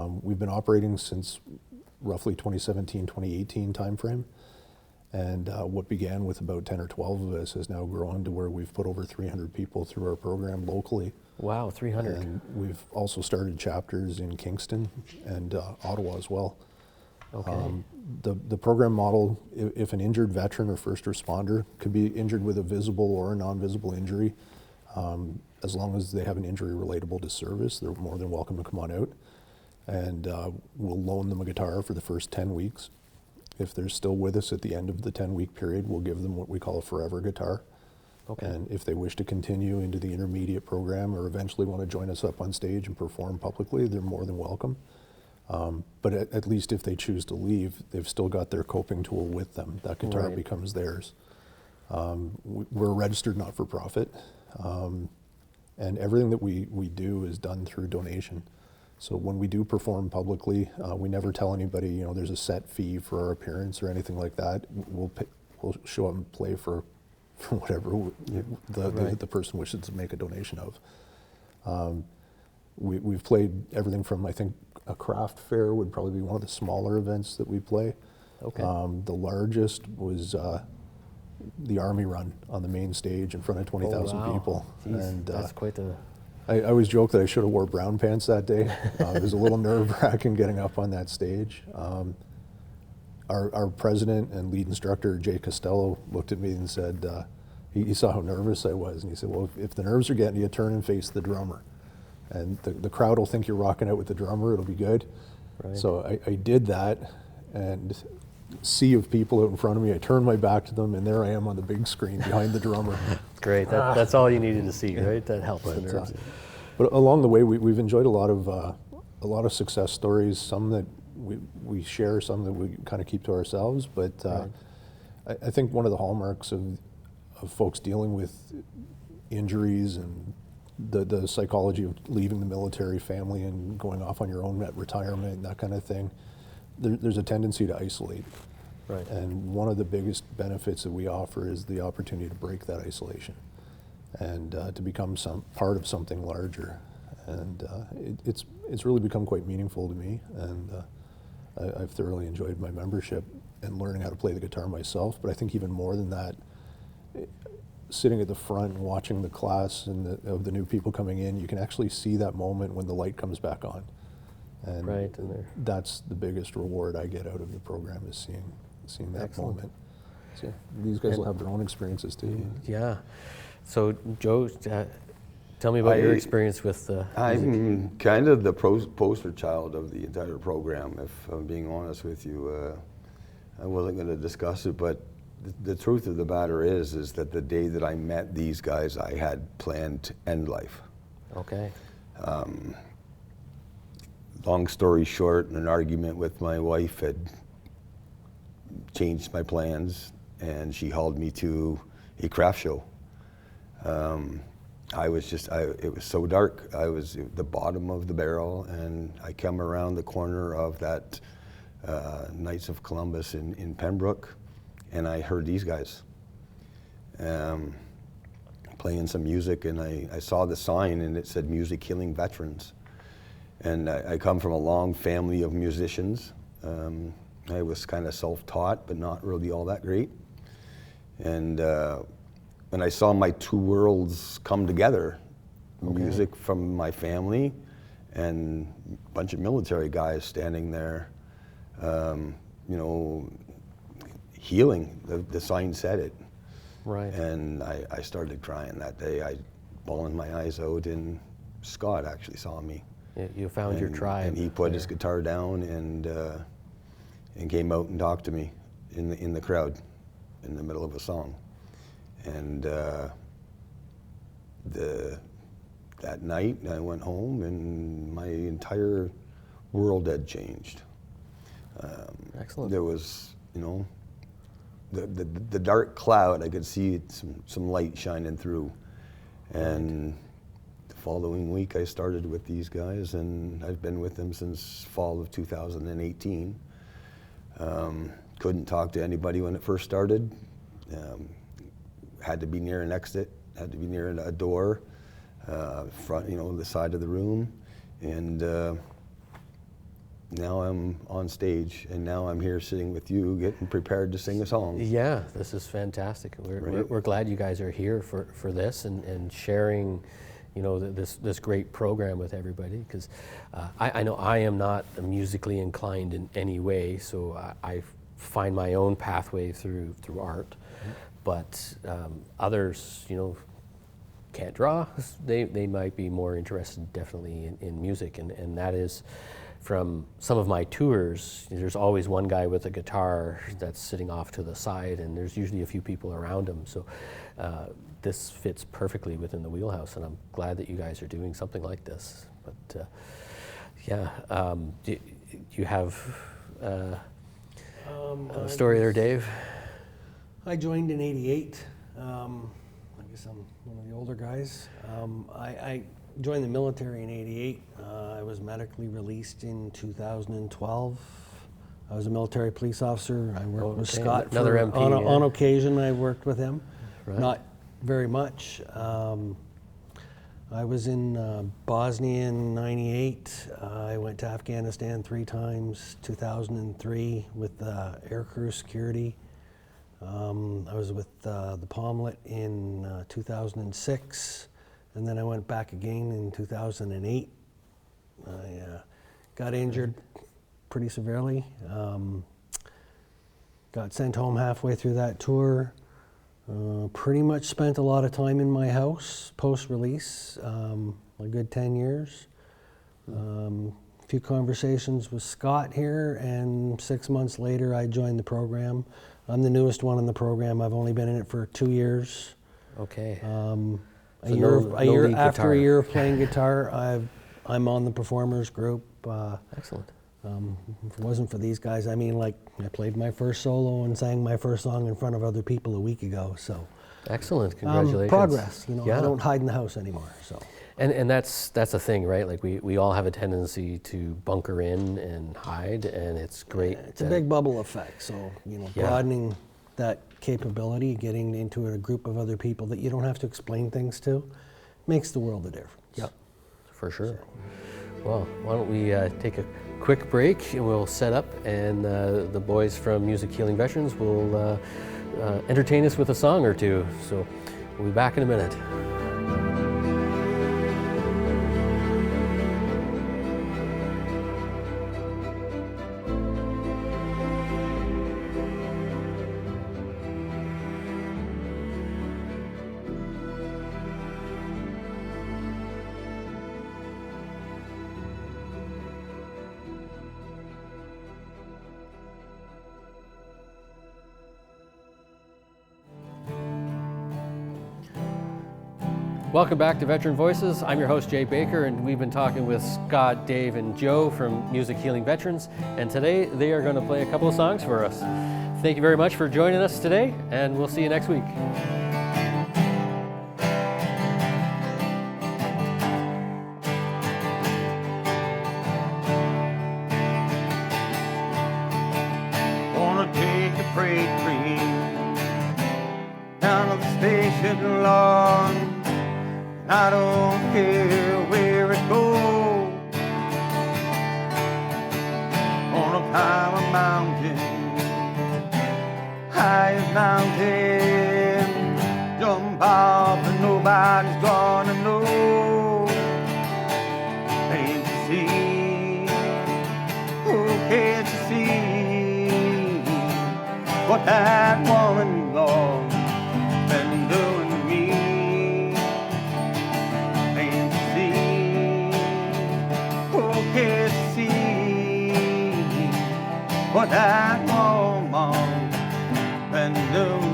We've been operating since roughly 2017, 2018 timeframe. And what began with about 10 or 12 of us has now grown to where we've put over 300 people through our program locally. Wow, 300. And we've also started chapters in Kingston and Ottawa as well. Okay. The program model, if an injured veteran or first responder could be injured with a visible or a non-visible injury, as long as they have an injury relatable to service, they're more than welcome to come on out. And we'll loan them a guitar for the first 10 weeks. If they're still with us at the end of the 10-week period, we'll give them what we call a forever guitar. Okay. And if they wish to continue into the intermediate program or eventually want to join us up on stage and perform publicly, they're more than welcome. But at least if they choose to leave, they've still got their coping tool with them. That guitar Right. becomes theirs. We're a registered not-for-profit, and everything that we do is done through donation. So when we do perform publicly, we never tell anybody, you know, there's a set fee for our appearance or anything like that. We'll show up and play for whatever the person wishes to make a donation of. We've played everything from, I think, a craft fair would probably be one of the smaller events that we play. Okay. The largest was the Army Run on the main stage in front of 20,000 wow. people. Jeez, And that's quite the... I always joke that I should have wore brown pants that day. It was a little nerve-wracking getting up on that stage. Our president and lead instructor, Jay Costello, looked at me and said, he saw how nervous I was, and he said, well, if the nerves are getting you, turn and face the drummer. And the crowd will think you're rocking out with the drummer, it'll be good. Right. So I did that, and sea of people out in front of me, I turned my back to them, and there I am on the big screen behind the drummer. Great, that's all you needed to see, right? That helps the nerves. But along the way, we've enjoyed a lot of success stories. Some that we share, some that we kind of keep to ourselves. But Right. I think one of the hallmarks of folks dealing with injuries and the psychology of leaving the military family and going off on your own at retirement and that kind of thing, there's a tendency to isolate. Right. And one of the biggest benefits that we offer is the opportunity to break that isolation and to become some part of something larger. And it's really become quite meaningful to me, and I've thoroughly enjoyed my membership and learning how to play the guitar myself. But I think even more than that, sitting at the front and watching the class and of the new people coming in, you can actually see that moment when the light comes back on. And Right, and that's the biggest reward I get out of the program, is seeing that Excellent. moment. So these guys will have their own experiences too. Yeah. So Joe, tell me about your experience with music. I'm kind of the poster child of the entire program, if I'm being honest with you. I wasn't going to discuss it, but the truth of the matter is that the day that I met these guys, I had planned to end life. Okay. Long story short, an argument with my wife had changed my plans, and she hauled me to a craft show. It was so dark. I was at the bottom of the barrel, and I come around the corner of that Knights of Columbus in Pembroke, and I heard these guys playing some music, and I saw the sign, and it said Music Healing Veterans. And I come from a long family of musicians. I was kind of self-taught, but not really all that great. And when I saw my two worlds come together, music from my family and a bunch of military guys standing there, healing, the sign said it. Right. And I started crying that day. I bawling my eyes out, and Scott actually saw me. You found your tribe. And he put his guitar down and came out and talked to me in the crowd in the middle of a song. And that night I went home, and my entire world had changed. Excellent. There was, the dark cloud, I could see some light shining through. And the following week I started with these guys, and I've been with them since fall of 2018. Couldn't talk to anybody when it first started. Had to be near an exit, had to be near a door, front, the side of the room. And now I'm on stage, and now I'm here sitting with you, getting prepared to sing a song. Yeah, this is fantastic. We're glad you guys are here for this and sharing, you know, this great program with everybody, because I know I am not musically inclined in any way, so I find my own pathway through art. Mm-hmm. But others, you know, can't draw. They might be more interested definitely in music, and that is from some of my tours. There's always one guy with a guitar that's sitting off to the side, and there's usually a few people around him. So this fits perfectly within the wheelhouse, and I'm glad that you guys are doing something like this. But yeah, do you have a story there, Dave? I joined in '88. I guess I'm one of the older guys. I joined the military in '88. I was medically released in 2012. I was a military police officer. I worked with Scott. Another MP. On occasion, I worked with him. Right. Not very much. I was in Bosnia in '98. I went to Afghanistan 3 times. 2003 with Air Crew Security. I was with the Palmlet in 2006, and then I went back again in 2008. I got injured pretty severely. Got sent home halfway through that tour. Pretty much spent a lot of time in my house post-release, a good 10 years. A few conversations with Scott here, and 6 months later I joined the program. I'm the newest one in the program. I've only been in it for 2 years. Okay. A year after a year of playing guitar, I'm on the performers group. Excellent. If it wasn't for these guys, I mean, like, I played my first solo and sang my first song in front of other people a week ago. So excellent. Congratulations. Progress. You know, yeah. I don't hide in the house anymore. So. And that's a thing, right? Like we all have a tendency to bunker in and hide, and it's great. It's a big bubble effect. So, you know, broadening that capability, getting into a group of other people that you don't have to explain things to, makes the world a difference. Yep, for sure. Well, why don't we take a quick break, and we'll set up, and the boys from Music Healing Veterans will entertain us with a song or two. So we'll be back in a minute. Welcome back to Veteran Voices. I'm your host, Jay Baker, and we've been talking with Scott, Dave, and Joe from Music Healing Veterans, and today they are going to play a couple of songs for us. Thank you very much for joining us today, and we'll see you next week. Gonna take a freight train down to the station, Lord. I don't care where it goes. On a pile of mountain, highest mountain, jump off and nobody's gonna know. Can't you see? Oh, can't you see what that woman, Lord, been doing to me? Can't see what that woman been doing.